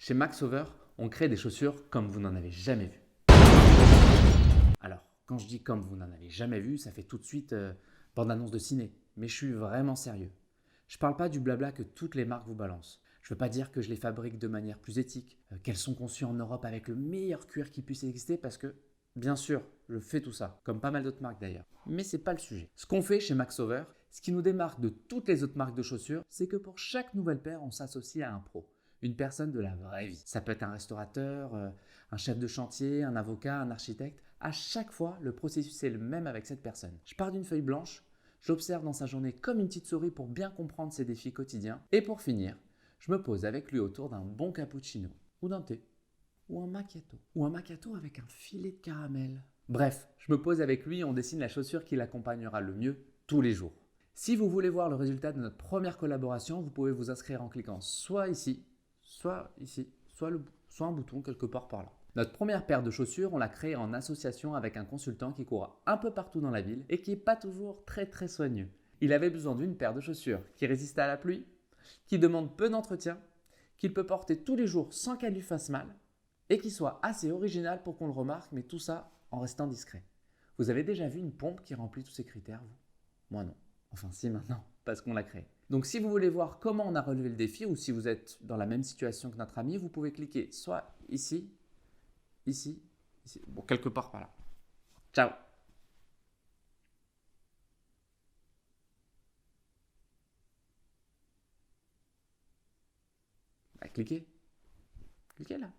Chez Max Over, on crée des chaussures comme vous n'en avez jamais vu. Alors, quand je dis comme vous n'en avez jamais vu, ça fait tout de suite bande-annonce de ciné. Mais je suis vraiment sérieux. Je parle pas du blabla que toutes les marques vous balancent. Je veux pas dire que je les fabrique de manière plus éthique, qu'elles sont conçues en Europe avec le meilleur cuir qui puisse exister parce que, bien sûr, je fais tout ça, comme pas mal d'autres marques d'ailleurs. Mais c'est pas le sujet. Ce qu'on fait chez Max Over, ce qui nous démarque de toutes les autres marques de chaussures, c'est que pour chaque nouvelle paire, on s'associe à un pro. Une personne de la vraie vie. Ça peut être un restaurateur, un chef de chantier, un avocat, un architecte. À chaque fois, le processus est le même avec cette personne. Je pars d'une feuille blanche, j'observe dans sa journée comme une petite souris pour bien comprendre ses défis quotidiens. Et pour finir, je me pose avec lui autour d'un bon cappuccino, ou d'un thé, ou un macchiato avec un filet de caramel. Bref, je me pose avec lui et on dessine la chaussure qui l'accompagnera le mieux tous les jours. Si vous voulez voir le résultat de notre première collaboration, vous pouvez vous inscrire en cliquant soit ici, soit un bouton quelque part par là. Notre première paire de chaussures, on l'a créée en association avec un consultant qui court un peu partout dans la ville et qui n'est pas toujours très soigneux. Il avait besoin d'une paire de chaussures qui résiste à la pluie, qui demande peu d'entretien, qu'il peut porter tous les jours sans qu'elle lui fasse mal et qui soit assez originale pour qu'on le remarque, mais tout ça en restant discret. Vous avez déjà vu une pompe qui remplit tous ces critères, vous? Moi non. Enfin si maintenant, parce qu'on l'a créé. Donc si vous voulez voir comment on a relevé le défi ou si vous êtes dans la même situation que notre ami, vous pouvez cliquer soit ici, ici, bon quelque part par là. Ciao. Bah, cliquez là.